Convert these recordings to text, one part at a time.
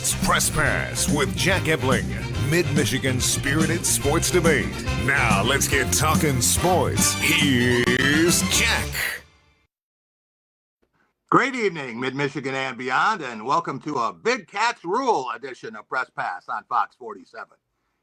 It's Press Pass with Jack Ebling, Mid-Michigan's spirited sports debate. Now let's get talking sports. Here's Jack. Great evening, Mid-Michigan and beyond, and welcome to a Big Cats Rule edition of Press Pass on Fox 47.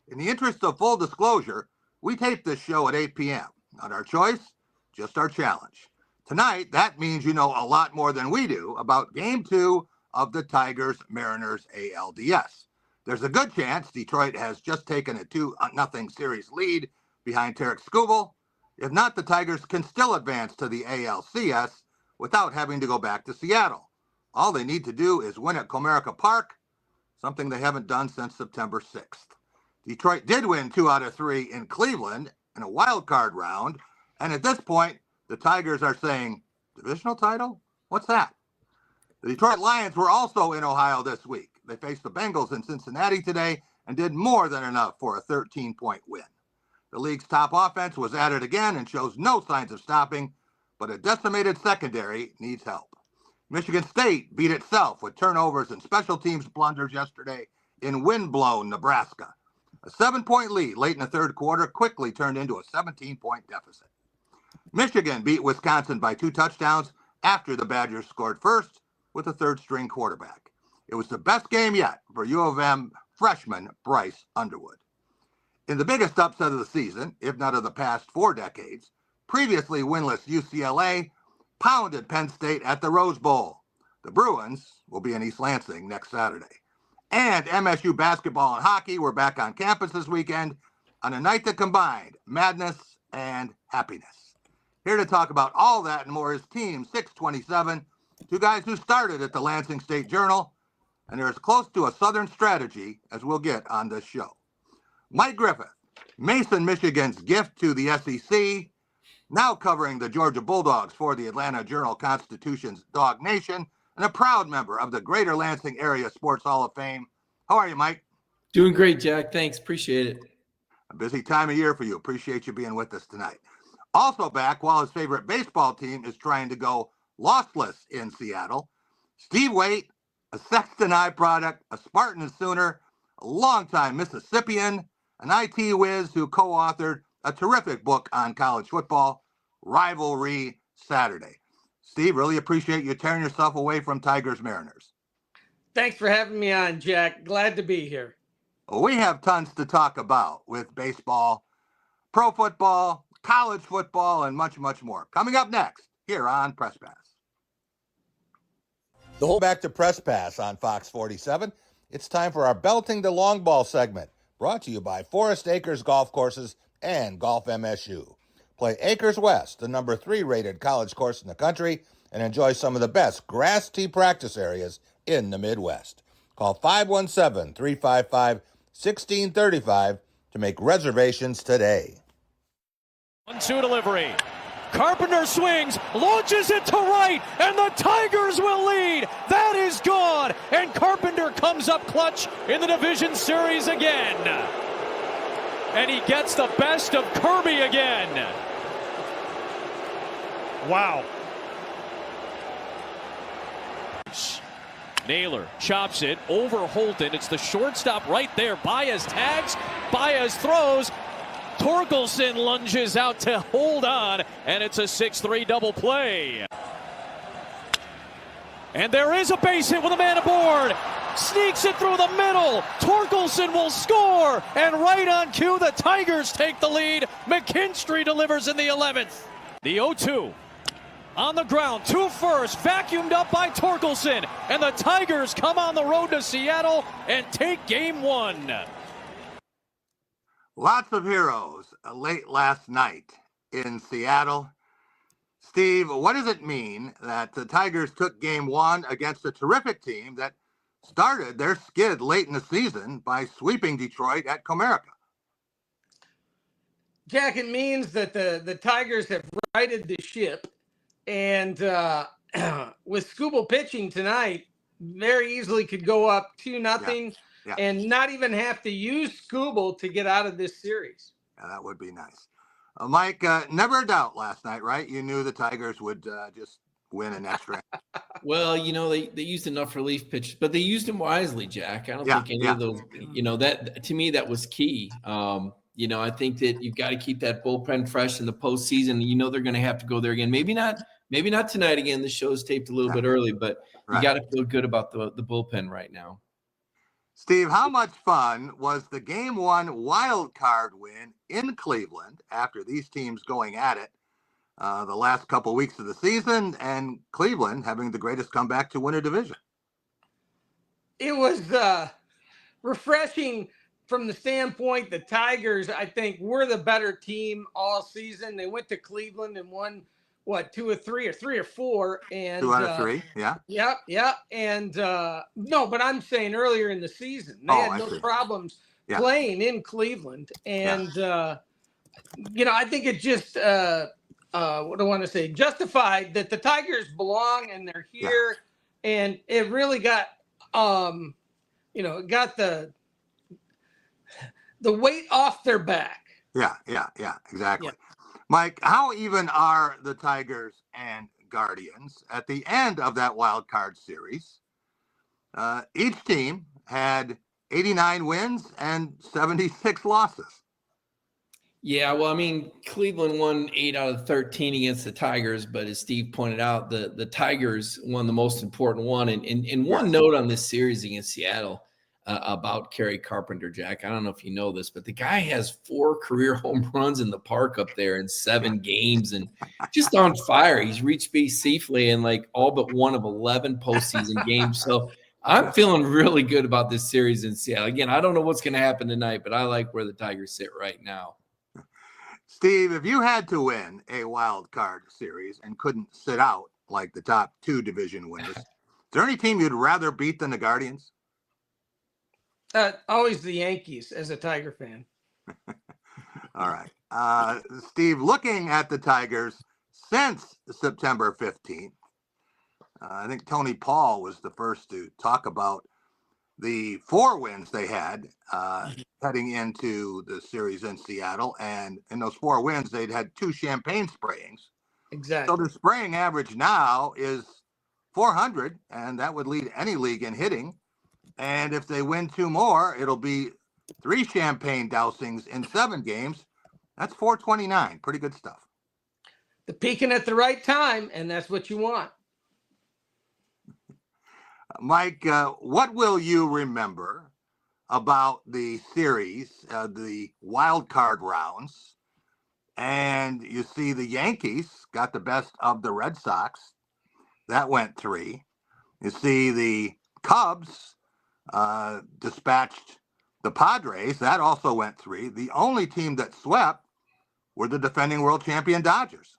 In the interest of full disclosure, we tape this show at 8 p.m. Not our choice, just our challenge. Tonight, that means you know a lot more than we do about Game 2 of the Tigers-Mariners ALDS. There's a good chance Detroit has just taken a 2-0 series lead behind Tarek Skubal. If not, the Tigers can still advance to the ALCS without having to go back to Seattle. All they need to do is win at Comerica Park, something they haven't done since September 6th. Detroit did win 2 out of 3 in Cleveland in a wild card round, and at this point, the Tigers are saying, divisional title? What's that? The Detroit Lions were also in Ohio this week. They faced the Bengals in Cincinnati today and did more than enough for a 13-point win. The league's top offense was at it again and shows no signs of stopping, but a decimated secondary needs help. Michigan State beat itself with turnovers and special teams blunders yesterday in wind-blown Nebraska. A 7-point lead late in the third quarter quickly turned into a 17-point deficit. Michigan beat Wisconsin by 2 touchdowns after the Badgers scored first with a third-string quarterback. It was the best game yet for U of M freshman Bryce Underwood. In the biggest upset of the season, if not of the past 4 decades, previously winless UCLA pounded Penn State at the Rose Bowl. The Bruins will be in East Lansing next Saturday. And MSU basketball and hockey were back on campus this weekend on a night that combined madness and happiness. Here to talk about all that and more is Team 627, 2 guys who started at the Lansing State Journal, and they're as close to a Southern strategy as we'll get on this show. Mike Griffith, Mason, Michigan's gift to the SEC, now covering the Georgia Bulldogs for the Atlanta Journal-Constitution's Dog Nation, and a proud member of the Greater Lansing Area Sports Hall of Fame. How are you, Mike? Doing great, Jack. Thanks. Appreciate it. A busy time of year for you. Appreciate you being with us tonight. Also back while his favorite baseball team is trying to go lossless in Seattle, Steve Waite, a Sexton Eye product, a Spartan Sooner, a longtime Mississippian, an IT whiz who co-authored a terrific book on college football, Rivalry Saturday. Steve, really appreciate you tearing yourself away from Tigers-Mariners. Thanks for having me on, Jack. Glad to be here. Well, we have tons to talk about with baseball, pro football, college football, and much, much more. Coming up next here on Press Pass. The whole back to Press Pass on Fox 47. It's time for our Belting the Long Ball segment, brought to you by Forest Acres Golf Courses and Golf MSU. Play Acres West, the number 3 rated college course in the country, and enjoy some of the best grass tee practice areas in the Midwest. Call 517-355-1635 to make reservations today. 1-2 delivery. Carpenter swings, launches it to right, and the Tigers will lead. That is gone, and Carpenter comes up clutch in the division series again. And he gets the best of Kirby again. Wow. Naylor chops it over Holton. It's the shortstop right there. Baez tags, Baez throws. Torkelson lunges out to hold on, and it's a 6-3 double play. And there is a base hit with a man aboard. Sneaks it through the middle. Torkelson will score, and right on cue, the Tigers take the lead. McKinstry delivers in the 11th. The 0-2 on the ground, 2 first, vacuumed up by Torkelson, and the Tigers come on the road to Seattle and take game 1. Lots of heroes late last night in Seattle. Steve, what does it mean that the Tigers took game 1 against a terrific team that started their skid late in the season by sweeping Detroit at Comerica? Jack, it means that the Tigers have righted the ship, and with Skubal pitching tonight, very easily could go up 2-0. Yeah. And not even have to use Skubal to get out of this series. Yeah, that would be nice. Mike, never a doubt last night, right? You knew the Tigers would just win in extra. Well, they used enough relief pitches, but they used them wisely, Jack. I don't think any of those, that to me, that was key. I think that you've got to keep that bullpen fresh in the postseason. They're going to have to go there again. Maybe not tonight again. The show's taped a little bit early, but you got to feel good about the bullpen right now. Steve, how much fun was the Game 1 wild card win in Cleveland after these teams going at it the last couple weeks of the season, and Cleveland having the greatest comeback to win a division? It was refreshing from the standpoint the Tigers, I think, were the better team all season. They went to Cleveland and won, 2 or 3 or 3 or 4. And 2 out of 3, yeah. Yeah. And no, but I'm saying earlier in the season, they had no problems playing in Cleveland. And, I think it just, what do I want to say, justified that the Tigers belong and they're here. Yeah. And it really got, got the weight off their back. Yeah, exactly. Yeah. Mike, how even are the Tigers and Guardians at the end of that wild card series? Each team had 89 wins and 76 losses. Yeah, well, Cleveland won 8 out of 13 against the Tigers, but as Steve pointed out, the Tigers won the most important one. And one note on this series against Seattle about Kerry Carpenter, Jack. I don't know if you know this, but the guy has 4 career home runs in the park up there in 7 games and just on fire. He's reached base safely in all but one of 11 postseason games. So I'm feeling really good about this series in Seattle. Again, I don't know what's going to happen tonight, but I like where the Tigers sit right now. Steve, if you had to win a wild card series and couldn't sit out like the top 2 division winners, is there any team you'd rather beat than the Guardians? Always the Yankees as a Tiger fan. All right. Steve, looking at the Tigers since September 15th, I think Tony Paul was the first to talk about the 4 wins they had heading into the series in Seattle. And in those 4 wins, they'd had 2 champagne sprayings. Exactly. So the spraying average now is 400, and that would lead any league in hitting. And if they win 2 more, it'll be 3 champagne dousings in 7 games. That's 429. Pretty good stuff. The peaking at the right time, and that's what you want. Mike, what will you remember about the series, the wild card rounds? And you see the Yankees got the best of the Red Sox. That went 3. You see the Cubs dispatched the Padres. That also went 3. The only team that swept were the defending world champion Dodgers.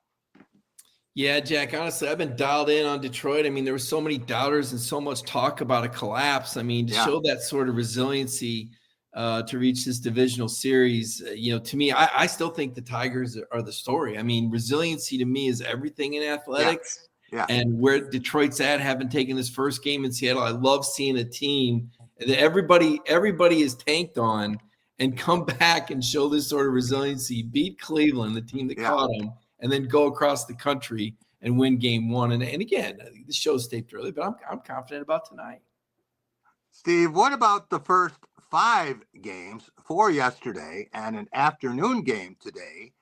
Yeah, Jack, honestly, I've been dialed in on Detroit. There were so many doubters and so much talk about a collapse. To show that sort of resiliency to reach this divisional series, to me, I still think the Tigers are the story. Resiliency to me is everything in athletics. Yeah. And where Detroit's at, having taken this first game in Seattle, I love seeing a team that everybody is tanked on and come back and show this sort of resiliency, beat Cleveland, the team that caught them, and then go across the country and win game 1. And again, the show's taped early, but I'm confident about tonight. Steve, what about the first 5 games, 4 yesterday and an afternoon game today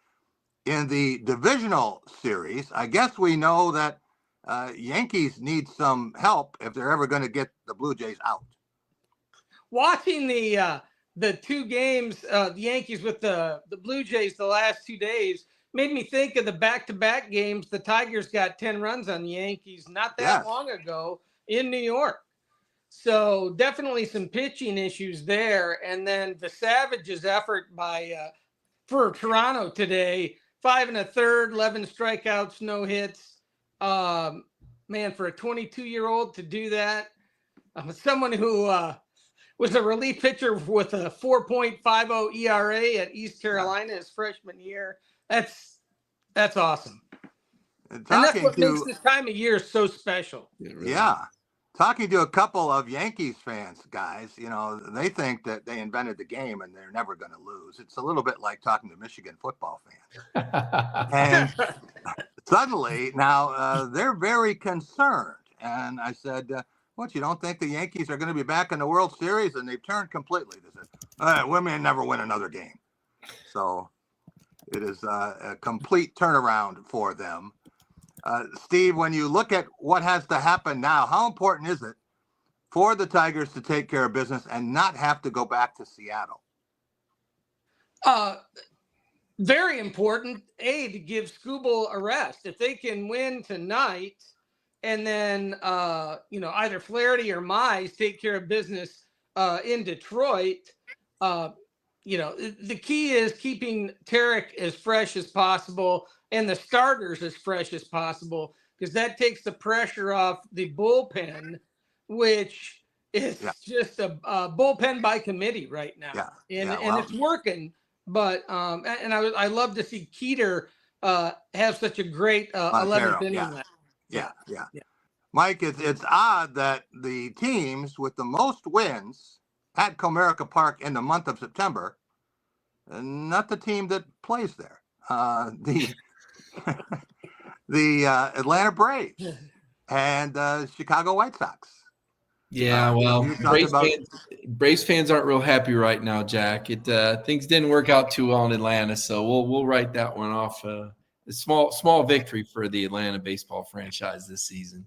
in the divisional series? I guess we know that Yankees need some help if they're ever going to get the Blue Jays out. Watching the 2 games, the Yankees with the Blue Jays the last 2 days, made me think of the back-to-back games. The Tigers got 10 runs on the Yankees not that long ago in New York. So definitely some pitching issues there. And then the Savages' effort for Toronto today, 5 1/3, 11 strikeouts, no hits. Man, for a 22-year-old to do that, someone who was a relief pitcher with a 4.50 ERA at East Carolina his freshman year. That's awesome. And that's what makes this time of year so special. Yeah. Talking to a couple of Yankees fans, guys, they think that they invented the game and they're never going to lose. It's a little bit like talking to Michigan football fans. And suddenly now they're very concerned. And I said, what, you don't think the Yankees are going to be back in the World Series? And they've turned completely. They said, we may never win another game. So it is a complete turnaround for them. Steve, when you look at what has to happen now, how important is it for the Tigers to take care of business and not have to go back to Seattle? Very important, to give Skubal a rest. If they can win tonight and then, either Flaherty or Mize take care of business in Detroit, the key is keeping Tarek as fresh as possible and the starters as fresh as possible, because that takes the pressure off the bullpen, which is just a bullpen by committee right now. And it's working. But I love to see Keeter have such a great 11th inning. Yeah. Mike, it's odd that the teams with the most wins at Comerica Park in the month of September, not the team that plays there. The Atlanta Braves and Chicago White Sox. Yeah, well, Braves fans aren't real happy right now, Jack. Things didn't work out too well in Atlanta, so we'll write that one off. A small victory for the Atlanta baseball franchise this season.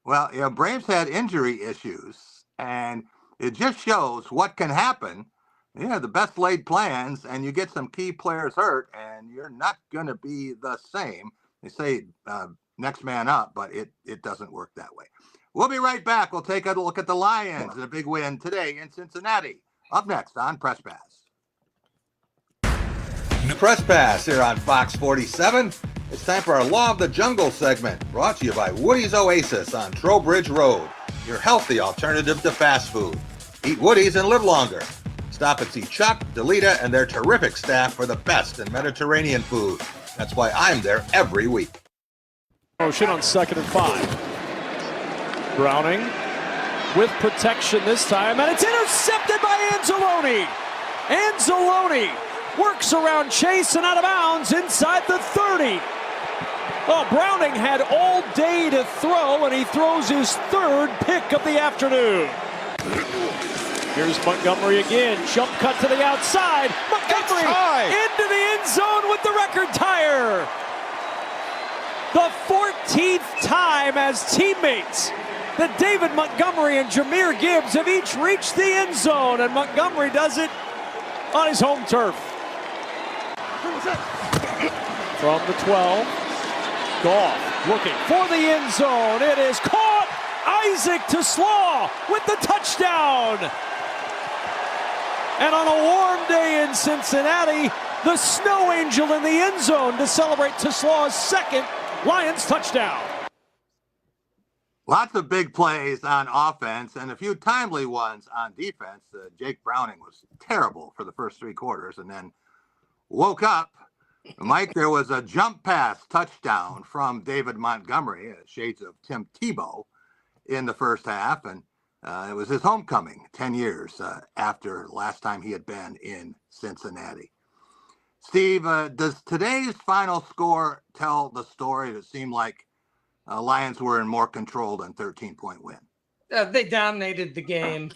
Well, Braves had injury issues, and it just shows what can happen. The best laid plans, and you get some key players hurt, and you're not going to be the same. They say next man up, but it doesn't work that way. We'll be right back. We'll take a look at the Lions and a big win today in Cincinnati. Up next on Press Pass. Press Pass here on Fox 47. It's time for our Law of the Jungle segment, brought to you by Woody's Oasis on Trowbridge Road, your healthy alternative to fast food. Eat Woody's and live longer. Stop and see Chuck, Delita, and their terrific staff for the best in Mediterranean food. That's why I'm there every week. Motion on 2nd and 5. Browning with protection this time, and it's intercepted by Anzalone. Anzalone works around Chase and out of bounds inside the 30. Well, Browning had all day to throw, and he throws his third pick of the afternoon. Here's Montgomery again. Jump cut to the outside. Montgomery into the end zone with the record tire. The 14th time as teammates that David Montgomery and Jahmyr Gibbs have each reached the end zone, and Montgomery does it on his home turf. From the 12, Goff looking for the end zone. It is caught. Isaac to Slaw with the touchdown. And on a warm day in Cincinnati, the Snow Angel in the end zone to celebrate Slaw's second Lions touchdown. Lots of big plays on offense and a few timely ones on defense. Jake Browning was terrible for the first 3 quarters and then woke up. Mike, there was a jump pass touchdown from David Montgomery, shades of Tim Tebow, in the first half. And it was his homecoming 10 years after last time he had been in Cincinnati. Steve, does today's final score tell the story? It seemed like Lions were in more control than 13-point win. They dominated the game.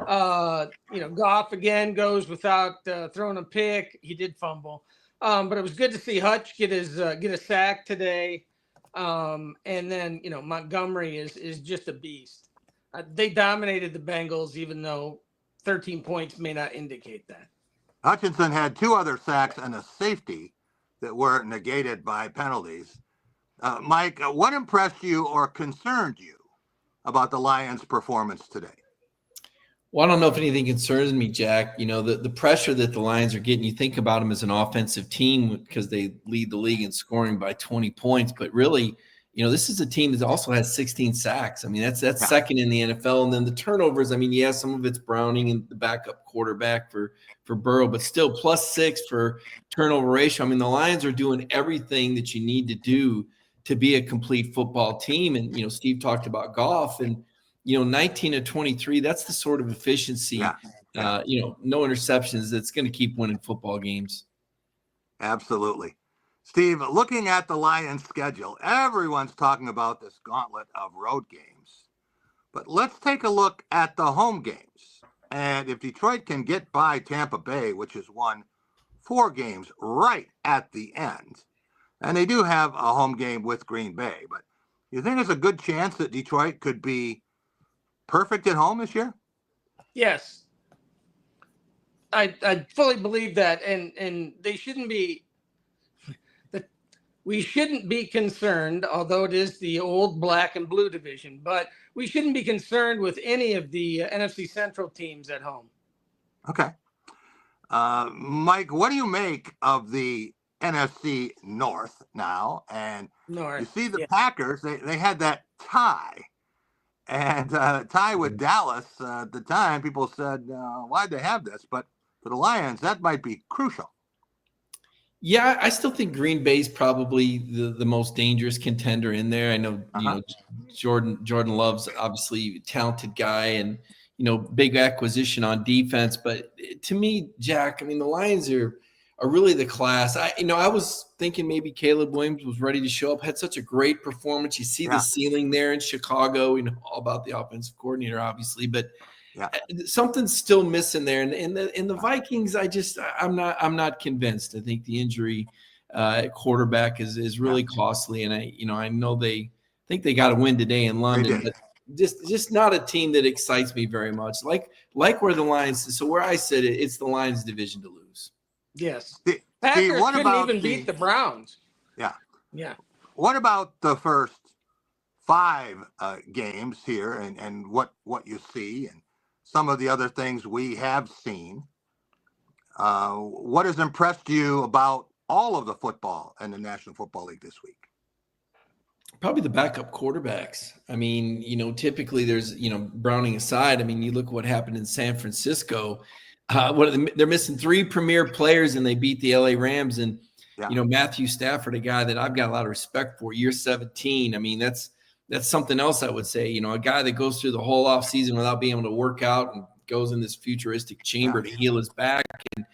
Goff again goes without throwing a pick. He did fumble, but it was good to see Hutch get a sack today. And then Montgomery is just a beast. They dominated the Bengals, even though 13 points may not indicate that. Hutchinson had 2 other sacks and a safety that were negated by penalties. Mike, what impressed you or concerned you about the Lions' performance today? Well, I don't know if anything concerns me, Jack. The pressure that the Lions are getting, you think about them as an offensive team because they lead the league in scoring by 20 points. But really, this is a team that also has 16 sacks. I mean, that's second in the NFL. And then the turnovers, some of it's Browning and the backup quarterback for Burrow, but still +6 for turnover ratio. The Lions are doing everything that you need to do to be a complete football team. And, Steve talked about Goff and, 19 of 23, that's the sort of efficiency, no interceptions that's going to keep winning football games. Absolutely. Steve, looking at the Lions' schedule, everyone's talking about this gauntlet of road games. But let's take a look at the home games. And if Detroit can get by Tampa Bay, which has won 4 games right at the end, and they do have a home game with Green Bay, but you think there's a good chance that Detroit could be perfect at home this year? Yes. I fully believe that. And they shouldn't be we shouldn't be concerned, although it is the old black and blue division, but we shouldn't be concerned with any of the NFC Central teams at home. Okay. Mike, what do you make of the NFC North now? And you see the Packers, they had that tie. And tie with Dallas at the time, people said, why'd they have this? But for the Lions, that might be crucial. Yeah, I still think Green Bay's probably the most dangerous contender in there. I know, Jordan Love's obviously a talented guy and, big acquisition on defense. But to me, Jack, I mean, the Lions are really the class. I was thinking maybe Caleb Williams was ready to show up, had such a great performance. You see the ceiling there in Chicago, all about the offensive coordinator, obviously, but something's still missing there. And the Vikings, I'm not convinced. I think the injury at quarterback is really costly. And I know they think they got to win today in London, but just not a team that excites me very much. Like where the Lions, so where I said it's the Lions division to lose. Yes. Packers couldn't even beat the Browns. Yeah. Yeah. What about the first 5 games here and what you see and some of the other things we have seen? What has impressed you about all of the football in the National Football League this week? Probably the backup quarterbacks. I mean, typically there's, Browning aside, I mean, you look what happened in San Francisco. They're missing 3 premier players and they beat the LA Rams. And, Matthew Stafford, a guy that I've got a lot of respect for, year 17. I mean, that's something else I would say, a guy that goes through the whole offseason without being able to work out and goes in this futuristic chamber to heal his back and,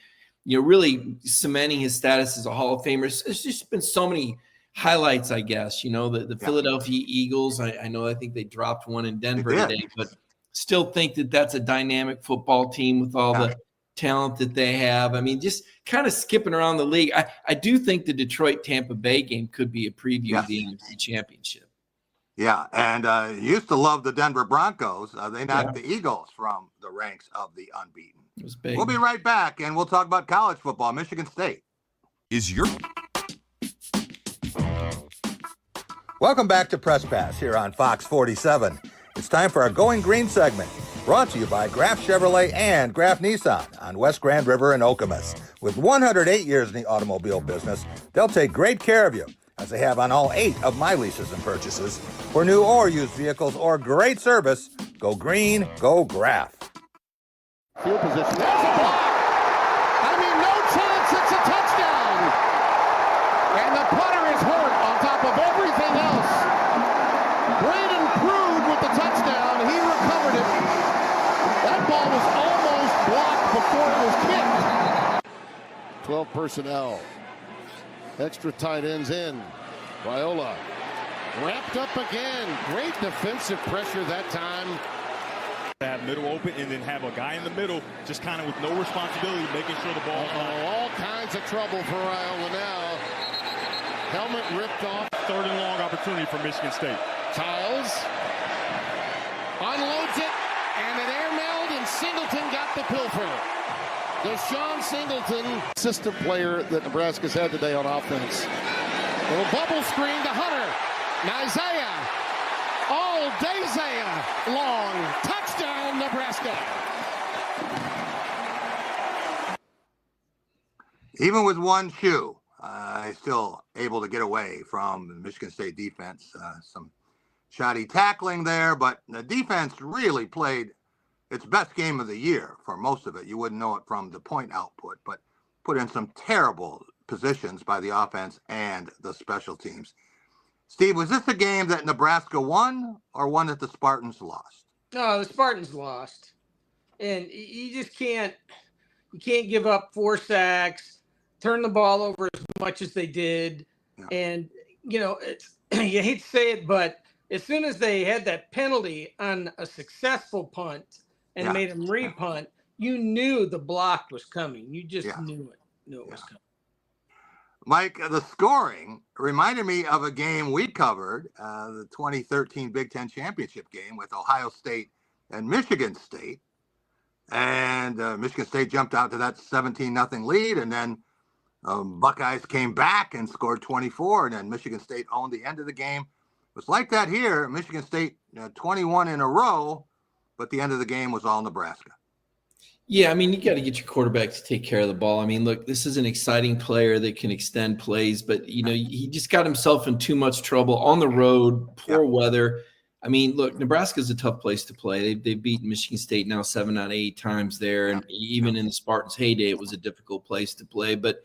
really cementing his status as a Hall of Famer. It's just been so many highlights, I guess, the Philadelphia Eagles. I think they dropped one in Denver today, but still think that that's a dynamic football team with all the talent that they have. I mean, just kind of skipping around the league. I do think the Detroit-Tampa Bay game could be a preview of the NFC Championship. Yeah, and you used to love the Denver Broncos. They knocked the Eagles from the ranks of the unbeaten. It was big. We'll be right back, and we'll talk about college football. Michigan State. Welcome back to Press Pass here on Fox 47. It's time for our Going Green segment, brought to you by Graf Chevrolet and Graf Nissan on West Grand River in Okemos. With 108 years in the automobile business, they'll take great care of you, as they have on all 8 of my leases and purchases. For new or used vehicles or great service, go green, go Graf. Field position. There's a block. I mean, no chance. It's a touchdown. And the punter is hurt on top of everything else. Brandon Prude with the touchdown. He recovered it. That ball was almost blocked before it was kicked. 12 personnel. Extra tight ends in. Viola wrapped up again. Great defensive pressure that time. Have middle open and then have a guy in the middle just kind of with no responsibility making sure the ball all kinds of trouble for Viola now. Helmet ripped off. 3rd and long opportunity for Michigan State. Tiles unloads it and an air meld and Singleton got the pilfer. Deshaun Singleton, system player that Nebraska's had today on offense. Little bubble screen to Hunter. Isaiah. All Isaiah. Long. Touchdown, Nebraska. Even with one shoe, still able to get away from the Michigan State defense. Some shoddy tackling there, but the defense really played its best game of the year for most of it. You wouldn't know it from the point output, but put in some terrible positions by the offense and the special teams. Steve, was this a game that Nebraska won or one that the Spartans lost? No, the Spartans lost. And you just can't give up 4 sacks, turn the ball over as much as they did. Yeah. And, it's, you hate to say it, but as soon as they had that penalty on a successful punt and made them repunt, you knew the block was coming. You just knew it was coming. Mike, the scoring reminded me of a game we covered, the 2013 Big Ten Championship game with Ohio State and Michigan State. And Michigan State jumped out to that 17-0 lead, and then Buckeyes came back and scored 24, and then Michigan State owned the end of the game. It was like that here. Michigan State 21 in a row, but the end of the game was all Nebraska. Yeah, I mean, you got to get your quarterback to take care of the ball. I mean, look, this is an exciting player that can extend plays, but, he just got himself in too much trouble on the road, poor weather. I mean, look, Nebraska is a tough place to play. They've beaten Michigan State now 7 out of 8 times there, and even in the Spartans' heyday, it was a difficult place to play. But,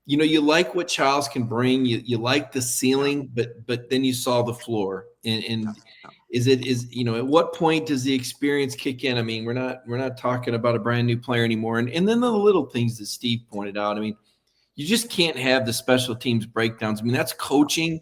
you like what Childs can bring. You like the ceiling, but then you saw the floor. And at what point does the experience kick in? I mean, we're not talking about a brand new player anymore. And then the little things that Steve pointed out. I mean, you just can't have the special teams breakdowns. I mean, that's coaching.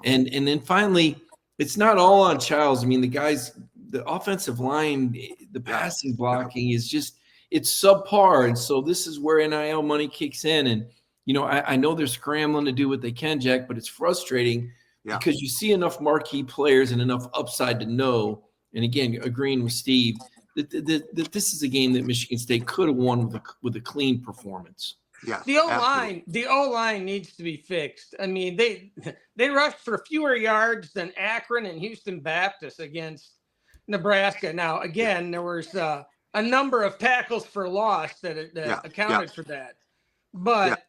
And then finally, it's not all on Childs. I mean, the offensive line, the passing blocking is just, it's subpar. And so this is where NIL money kicks in. And, I know they're scrambling to do what they can, Jack, but it's frustrating because you see enough marquee players and enough upside to know, and again, agreeing with Steve, that this is a game that Michigan State could have won with a clean performance. Yes, the O-line needs to be fixed. I mean, they rushed for fewer yards than Akron and Houston Baptist against Nebraska. Now, again, there was a number of tackles for loss that accounted for that. But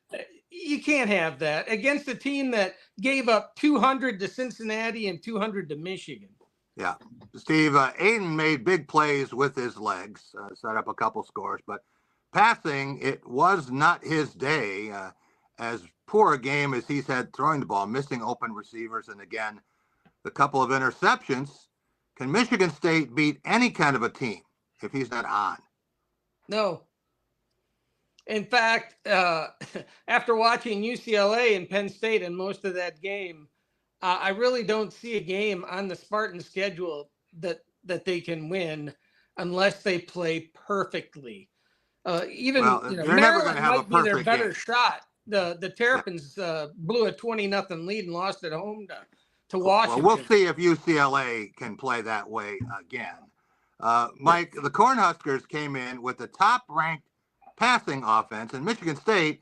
you can't have that against a team that gave up 200 to Cincinnati and 200 to Michigan. Yeah. Steve, Aiden made big plays with his legs, set up a couple scores, but passing, it was not his day. As poor a game as he's had throwing the ball, missing open receivers, and again, the couple of interceptions. Can Michigan State beat any kind of a team if he's not on? No. In fact, after watching UCLA and Penn State and most of that game, I really don't see a game on the Spartan schedule that they can win unless they play perfectly. Maryland might be their better shot. The Terrapins blew a 20-0 lead and lost at home to Washington. Well, we'll see if UCLA can play that way again. Mike, the Cornhuskers came in with the top-ranked passing offense, and Michigan State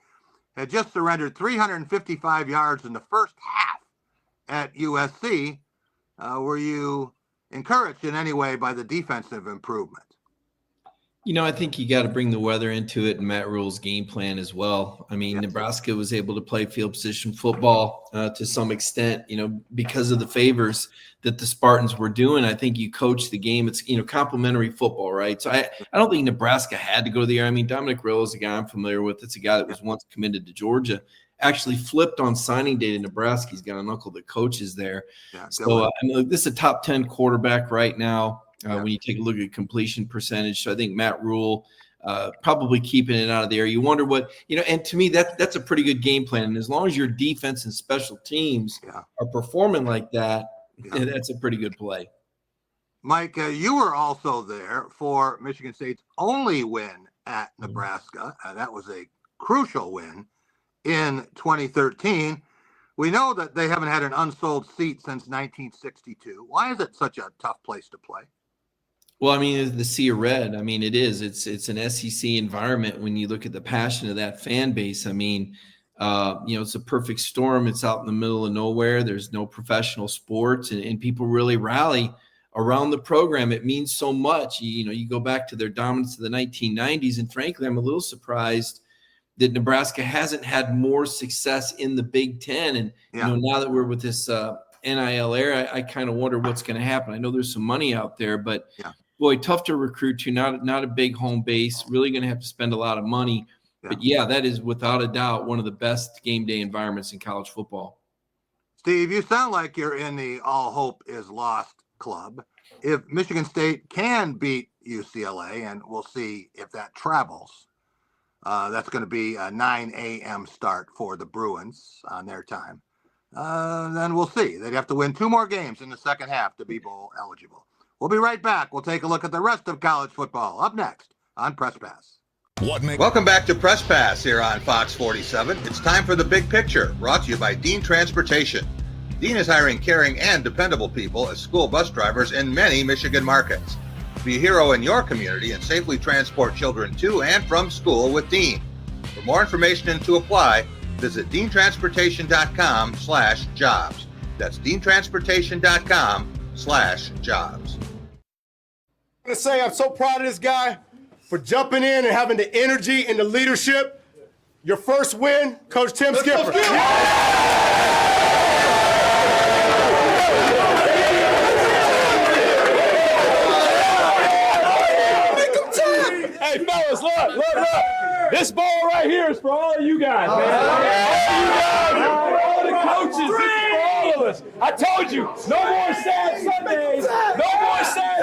had just surrendered 355 yards in the first half at USC. Were you encouraged in any way by the defensive improvement? I think you got to bring the weather into it and Matt Rule's game plan as well. I mean, Nebraska was able to play field position football to some extent, because of the favors that the Spartans were doing. I think you coach the game. It's, complementary football, right? So I don't think Nebraska had to go to the air. I mean, Dominic Rill is a guy I'm familiar with. It's a guy that was once committed to Georgia, actually flipped on signing day to Nebraska. He's got an uncle that coaches there. So this is a top 10 quarterback right now. When you take a look at completion percentage. So I think Matt Rule probably keeping it out of the air. You wonder what, and to me, that's a pretty good game plan. And as long as your defense and special teams are performing like that, that's a pretty good play. Mike, you were also there for Michigan State's only win at Nebraska. That was a crucial win in 2013. We know that they haven't had an unsold seat since 1962. Why is it such a tough place to play? Well, I mean, the Sea of Red. I mean, it is. It's an SEC environment when you look at the passion of that fan base. I mean, it's a perfect storm. It's out in the middle of nowhere. There's no professional sports, and people really rally around the program. It means so much. You go back to their dominance of the 1990s, and frankly, I'm a little surprised that Nebraska hasn't had more success in the Big Ten. And now that we're with this NIL era, I kind of wonder what's going to happen. I know there's some money out there, but boy, tough to recruit to. Not a big home base. Really going to have to spend a lot of money. But that is without a doubt one of the best game day environments in college football. Steve, you sound like you're in the all hope is lost club. If Michigan State can beat UCLA, and we'll see if that travels, That's going to be a 9 a.m. start for the Bruins on their time. Then we'll see. They'd have to win 2 more games in the second half to be bowl eligible. We'll be right back. We'll take a look at the rest of college football up next on Press Pass. Welcome back to Press Pass here on Fox 47. It's time for the big picture, brought to you by Dean Transportation. Dean is hiring caring and dependable people as school bus drivers in many Michigan markets. Be a hero in your community and safely transport children to and from school with Dean. For more information and to apply, visit deantransportation.com/jobs. That's deantransportation.com/jobs. I'm going to say I'm so proud of this guy for jumping in and having the energy and the leadership. Your first win, Coach Tim Skipper. Hey, fellas, look. This ball right here is for all of you guys, man. All the coaches, this is for all of us. I told you, no more sad Sundays. No more sad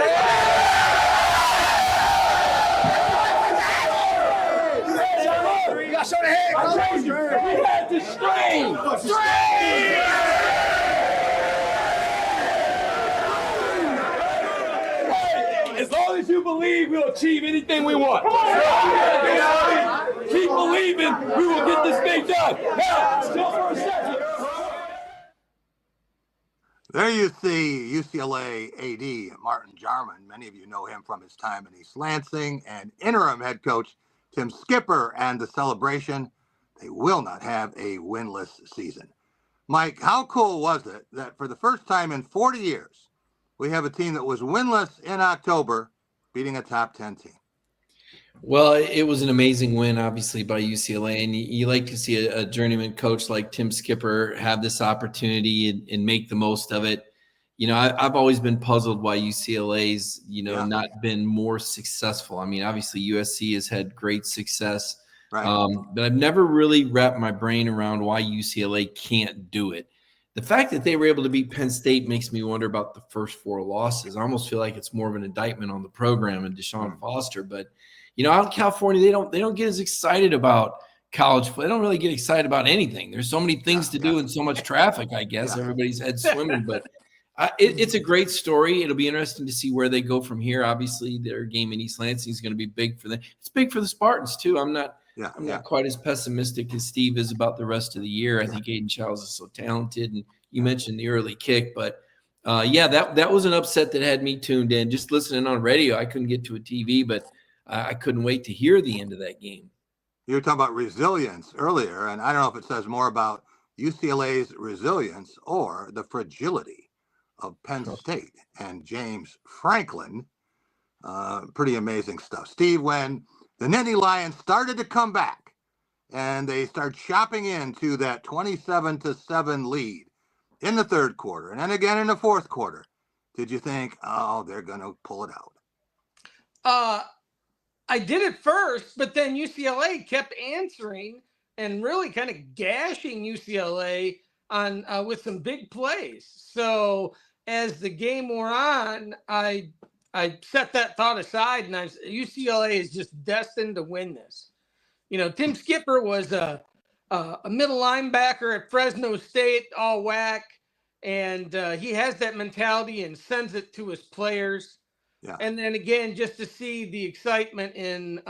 You got to show the head. I told you, we had to strain. As long as you believe, we'll achieve anything we want. Keep believing, we will get this thing done. Now, still for a second. There you see UCLA AD Martin Jarman. Many of you know him from his time in East Lansing, and interim head coach Tim Skipper and the celebration. They will not have a winless season. Mike, how cool was it that for the first time in 40 years, we have a team that was winless in October, beating a top 10 team? Well, it was an amazing win, obviously, by UCLA. And you like to see a journeyman coach like Tim Skipper have this opportunity and make the most of it. You know, I've always been puzzled why UCLA's, not been more successful. I mean, obviously, USC has had great success. Right. But I've never really wrapped my brain around why UCLA can't do it. The fact that they were able to beat Penn State makes me wonder about the first 4 losses. I almost feel like it's more of an indictment on the program and Deshaun Foster. But, out in California, they don't get as excited about college football. They don't really get excited about anything. There's so many things to do and so much traffic, I guess. Everybody's head swimming. But it's a great story. It'll be interesting to see where they go from here. Obviously, their game in East Lansing is going to be big for them. It's big for the Spartans, too. I'm not quite as pessimistic as Steve is about the rest of the year. I think Aiden Childs is so talented, and you mentioned the early kick, but that was an upset that had me tuned in. Just listening on radio, I couldn't get to a TV, but I couldn't wait to hear the end of that game. You were talking about resilience earlier, and I don't know if it says more about UCLA's resilience or the fragility of Penn State and James Franklin. Pretty amazing stuff. Steve, when the Nittany Lions started to come back and they started chopping into that 27-7 lead in the third quarter and then again in the fourth quarter, did you think, they're going to pull it out? I did at first, but then UCLA kept answering and really kind of gashing UCLA on with some big plays. So as the game wore on, I set that thought aside, and UCLA is just destined to win this. Tim Skipper was a middle linebacker at Fresno State, all whack, and he has that mentality and sends it to his players. Yeah. And then again, just to see the excitement in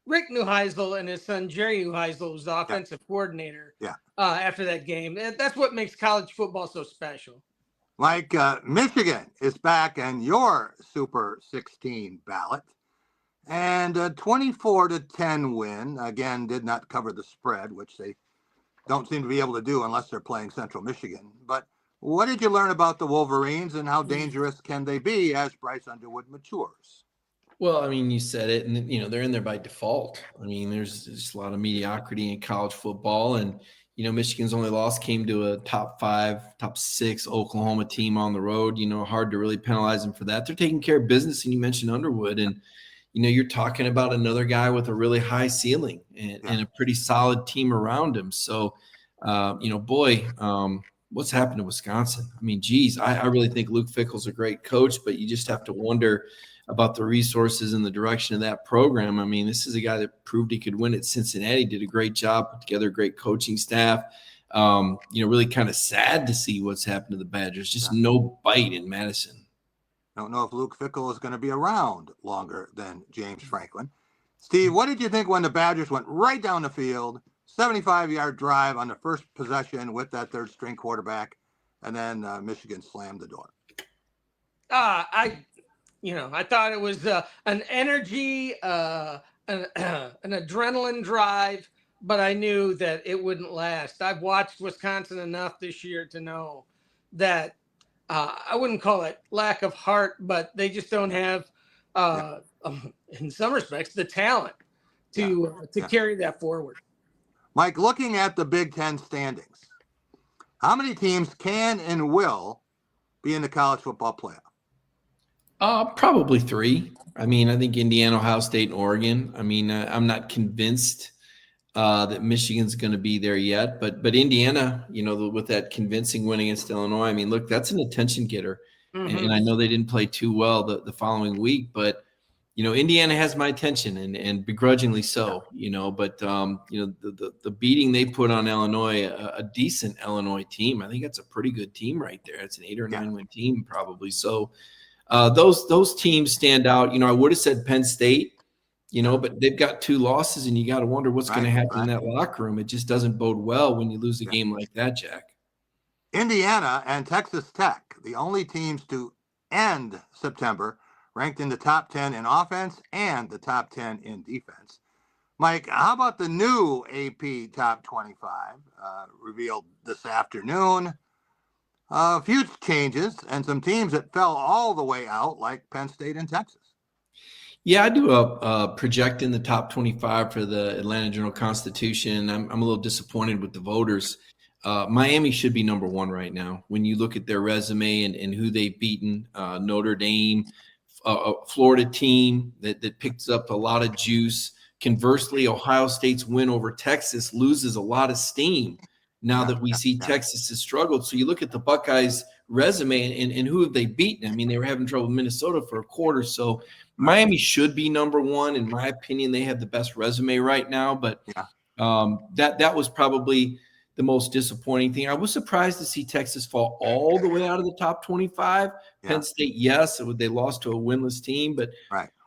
Rick Neuheisel and his son Jerry Neuheisel, who's the offensive coordinator. After that game, that's what makes college football so special. Like Michigan is back in your Super 16 ballot, and a 24-10 win. Again, did not cover the spread, which they don't seem to be able to do unless they're playing Central Michigan. But what did you learn about the Wolverines, and how dangerous can they be as Bryce Underwood matures? Well, I mean, you said it, and they're in there by default. I mean, there's just a lot of mediocrity in college football, and Michigan's only loss came to a top 5, top 6 Oklahoma team on the road. Hard to really penalize them for that. They're taking care of business, and you mentioned Underwood, and you're talking about another guy with a really high ceiling and a pretty solid team around him. So, what's happened to Wisconsin? I mean, geez, I really think Luke Fickell's a great coach, but you just have to wonder about the resources and the direction of that program. I mean, this is a guy that proved he could win at Cincinnati, did a great job, put together a great coaching staff. Really kind of sad to see what's happened to the Badgers. Just no bite in Madison. Don't know if Luke Fickell is going to be around longer than James Franklin. Steve, what did you think when the Badgers went right down the field, 75-yard drive on the first possession with that third-string quarterback, and then Michigan slammed the door? I thought it was an energy, an adrenaline drive, but I knew that it wouldn't last. I've watched Wisconsin enough this year to know that I wouldn't call it lack of heart, but they just don't have, in some respects, the talent to carry that forward. Mike, looking at the Big Ten standings, how many teams can and will be in the college football playoff? Probably 3. I mean, I think Indiana, Ohio State, and Oregon. I mean, I'm not convinced that Michigan's going to be there yet, but Indiana, with that convincing win against Illinois, I mean, look, that's an attention getter. Mm-hmm. And I know they didn't play too well the following week, but Indiana has my attention and begrudgingly so, but the beating they put on Illinois, a decent Illinois team, I think that's a pretty good team right there. It's an 8 or 9 win team probably. So those teams stand out. I would have said Penn State, but they've got 2 losses, and you got to wonder what's going to happen in that locker room. It just doesn't bode well when you lose a game like that, Jack. Indiana and Texas Tech, the only teams to end September ranked in the top 10 in offense and the top 10 in defense. Mike, how about the new AP Top 25 revealed this afternoon? A few changes and some teams that fell all the way out, like Penn State and Texas. Yeah, I do a project in the top 25 for the Atlanta Journal-Constitution. I'm a little disappointed with the voters. Miami should be number 1 right now. When you look at their resume and who they've beaten, Notre Dame, a Florida team that picks up a lot of juice. Conversely, Ohio State's win over Texas loses a lot of steam now that we see Texas has struggled. So you look at the Buckeyes' resume and who have they beaten? I mean, they were having trouble with Minnesota for a quarter. So Miami should be number 1. In my opinion, they have the best resume right now. But that was probably the most disappointing thing. I was surprised to see Texas fall all the way out of the top 25. Penn State, yes, they lost to a winless team, but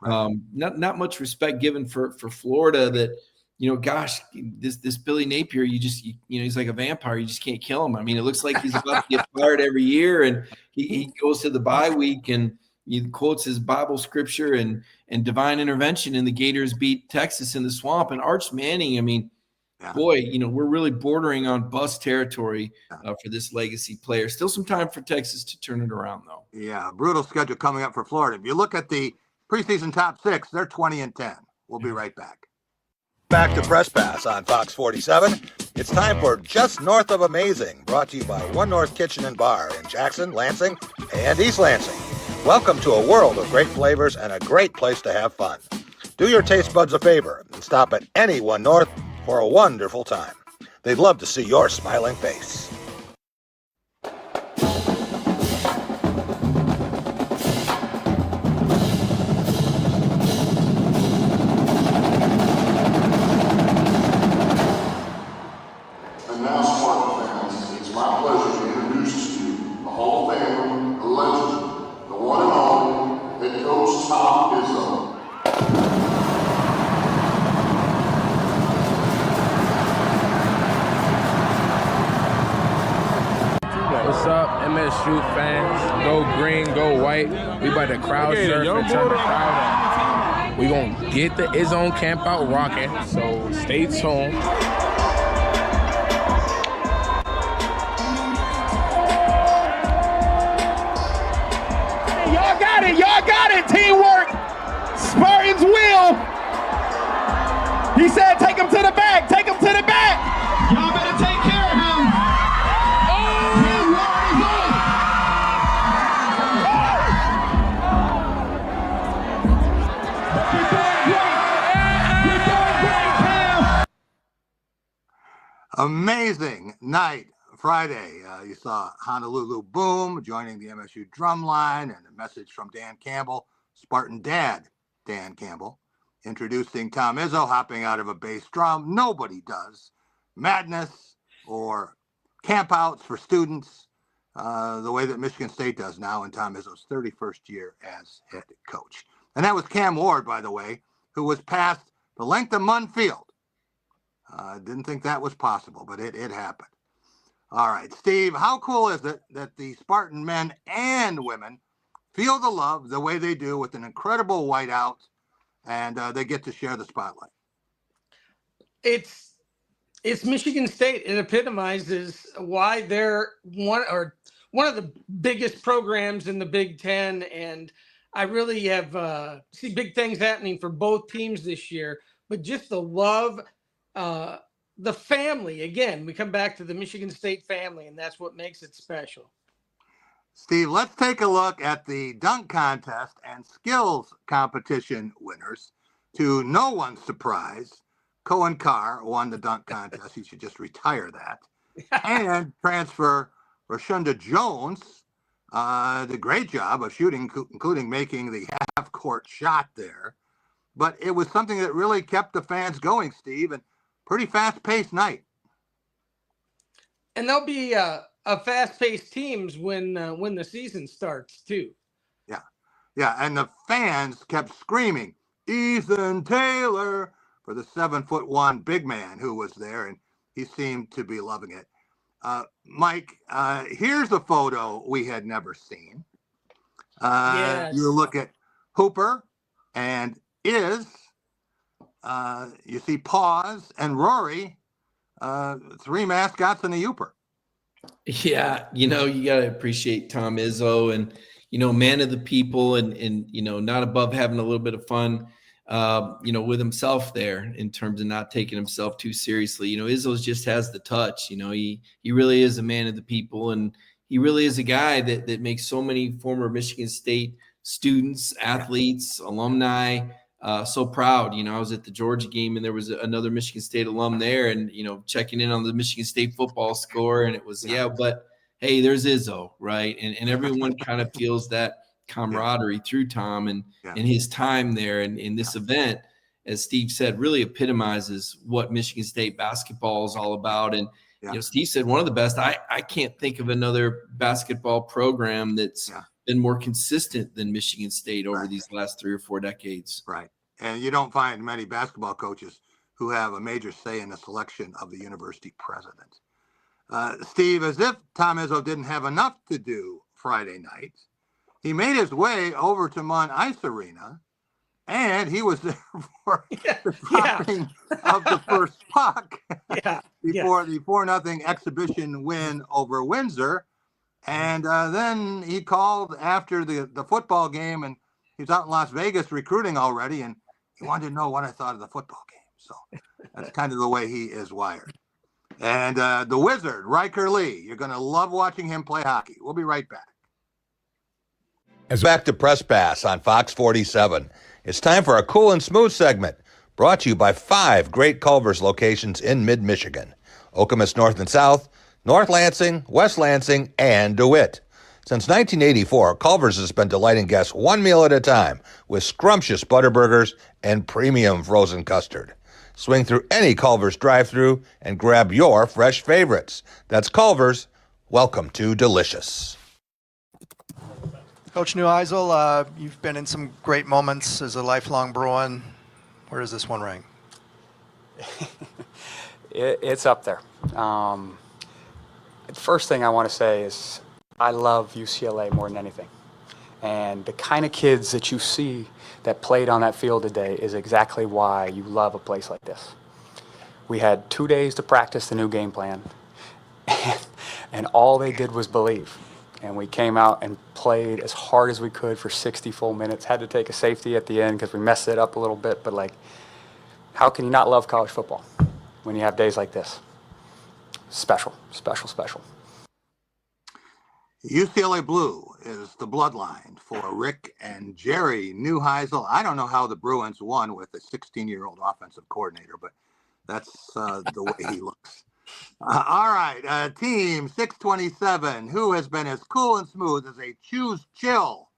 not much respect given for Florida. That this Billy Napier, he's like a vampire. You just can't kill him. I mean, it looks like he's about to get fired every year, and he goes to the bye week and he quotes his Bible scripture and divine intervention, and the Gators beat Texas in the swamp. And Arch Manning, I mean. Boy, we're really bordering on bust territory for this legacy player. Still some time for Texas to turn it around, though. Yeah, brutal schedule coming up for Florida. If you look at the preseason top 6, they're 20-10. We'll be right back. Back to Press Pass on Fox 47. It's time for Just North of Amazing, brought to you by One North Kitchen and Bar in Jackson, Lansing, and East Lansing. Welcome to a world of great flavors and a great place to have fun. Do your taste buds a favor and stop at any One North for a wonderful time. They'd love to see your smiling face. And now, Spartan fans, it's my pleasure to introduce to you the Hall of Famer, the legend, the one and only, head coach Tom Izzo. What's up, MSU fans? Go green, go white. We about to crowd surf and turn the crowd on. We gonna get the Izzo camp out rocking, so stay tuned. Y'all got it, teamwork. Spartans will. He said take him to the back, take him to the back. Y'all better take care of him. Amazing night Friday. You saw Honolulu Boom joining the MSU drum line and a message from Dan Campbell Spartan dad, Dan Campbell, introducing Tom Izzo, hopping out of a bass drum. Nobody does. Madness or campouts for students, the way that Michigan State does now in Tom Izzo's 31st year as head coach. And that was Cam Ward, by the way, who was passed the length of Munn Field. Didn't think that was possible, but it happened. All right, Steve, how cool is it that the Spartan men and women feel the love the way they do with an incredible whiteout, and they get to share the spotlight? It's Michigan State. It epitomizes why they're one of the biggest programs in the Big Ten, and I really have see big things happening for both teams this year. But just the love, the family. Again, we come back to the Michigan State family, and that's what makes it special. Steve, let's take a look at the dunk contest and skills competition winners. To no one's surprise, Cohen Carr won the dunk contest. He should just retire that. And transfer Rashunda Jones did a great job of shooting, including making the half-court shot there. But it was something that really kept the fans going, Steve, and pretty fast-paced night. And there'll be a fast-paced teams when the season starts too. Yeah, and the fans kept screaming, Ethan Taylor, for the 7'1" big man who was there, and he seemed to be loving it. Mike, here's a photo we had never seen. Yes. You look at Hooper and you see Paws and Rory, three mascots in the Hooper. Yeah, you got to appreciate Tom Izzo and, man of the people and not above having a little bit of fun, with himself there in terms of not taking himself too seriously. Izzo just has the touch. He really is a man of the people, and he really is a guy that makes so many former Michigan State students, athletes, alumni so proud. I was at the Georgia game, and there was another Michigan State alum there, and checking in on the Michigan State football score, and it was but hey, there's Izzo, right? And everyone kind of feels that camaraderie through Tom and his time there. And in this event, as Steve said, really epitomizes what Michigan State basketball is all about. And Steve said one of the best. I can't think of another basketball program that's been more consistent than Michigan State over these last 3 or 4 decades. Right. And you don't find many basketball coaches who have a major say in the selection of the university president. Steve, as if Tom Izzo didn't have enough to do Friday night, he made his way over to Mon Ice Arena, and he was there for the dropping of the first puck before the 4-0 exhibition win over Windsor. And then he called after the football game, and he was out in Las Vegas recruiting already, and he wanted to know what I thought of the football game. So that's kind of the way he is wired. And the Wizard, Riker Lee, you're going to love watching him play hockey. We'll be right back. Back to Press Pass on Fox 47. It's time for a cool and smooth segment brought to you by 5 great Culver's locations in mid-Michigan. Okemos North and South, North Lansing, West Lansing, and DeWitt. Since 1984, Culver's has been delighting guests one meal at a time with scrumptious butterburgers and premium frozen custard. Swing through any Culver's drive-thru and grab your fresh favorites. That's Culver's. Welcome to delicious. Coach Neuheisel, you've been in some great moments as a lifelong Bruin. Where does this one rank? It's up there. The first thing I want to say is I love UCLA more than anything. And the kind of kids that you see that played on that field today is exactly why you love a place like this. We had 2 days to practice the new game plan, and all they did was believe. And we came out and played as hard as we could for 60 full minutes. Had to take a safety at the end because we messed it up a little bit. But, how can you not love college football when you have days like this? Special, special, special. UCLA Blue is the bloodline for Rick and Jerry Neuheisel. I don't know how the Bruins won with a 16-year-old offensive coordinator, but that's the way he looks. All right, Team 627, who has been as cool and smooth as a Choose Chill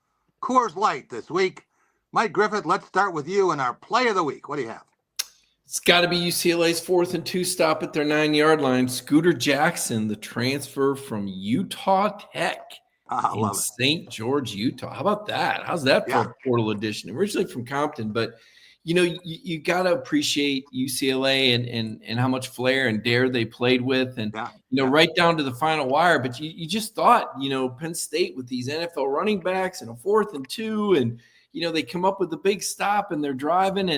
Coors Light this week. Mike Griffith, let's start with you and our play of the week. What do you have? It's got to be UCLA's 4th and 2 stop at their 9-yard line. Scooter Jackson, the transfer from Utah Tech in St. George, Utah. How about that? How's that for a portal edition? Originally from Compton, but you got to appreciate UCLA and how much flair and dare they played with, and right down to the final wire. But you just thought, Penn State with these NFL running backs and a 4th and 2, and they come up with a big stop and they're driving,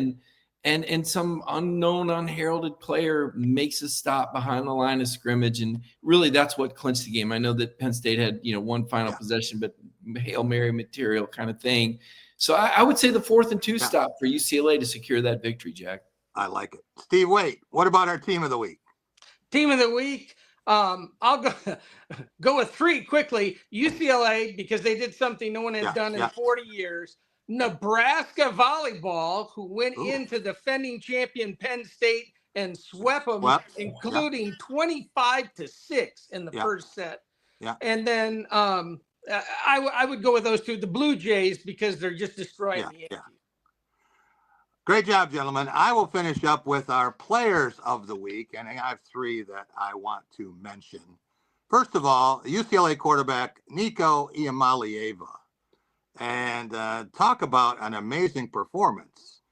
and some unknown, unheralded player makes a stop behind the line of scrimmage, and really that's what clinched the game. I know that Penn State had one final possession, but Hail Mary material kind of thing. So I would say the 4th and 2 stop for UCLA to secure that victory, Jack. I like it. Steve Waite, what about our team of the week? Team of the week, I'll go with 3 quickly. UCLA, because they did something no one had done in 40 years. Nebraska volleyball, who went into defending champion Penn State and swept them, including 25-6 in the first set. Yeah. And then I would go with those 2, the Blue Jays, because they're just destroying the Yankees. Great job, gentlemen. I will finish up with our players of the week, and I have 3 that I want to mention. First of all, UCLA quarterback Nico Iamaleava. And talk about an amazing performance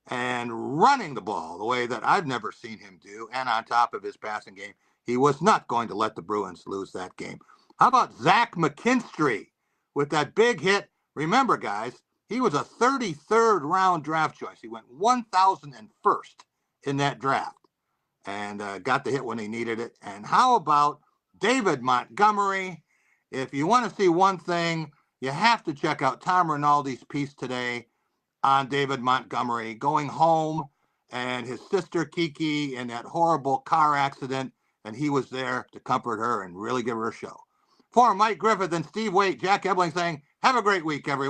and running the ball the way that I've never seen him do. And on top of his passing game, he was not going to let the Bruins lose that game. How about Zach McKinstry with that big hit? Remember, guys, he was a 33rd round draft choice. He went 1,001st in that draft and got the hit when he needed it. And how about David Montgomery? If you want to see one thing, you have to check out Tom Rinaldi's piece today on David Montgomery going home and his sister Kiki in that horrible car accident, and he was there to comfort her and really give her a show. For Mike Griffith and Steve Waite, Jack Ebling saying, have a great week, everyone.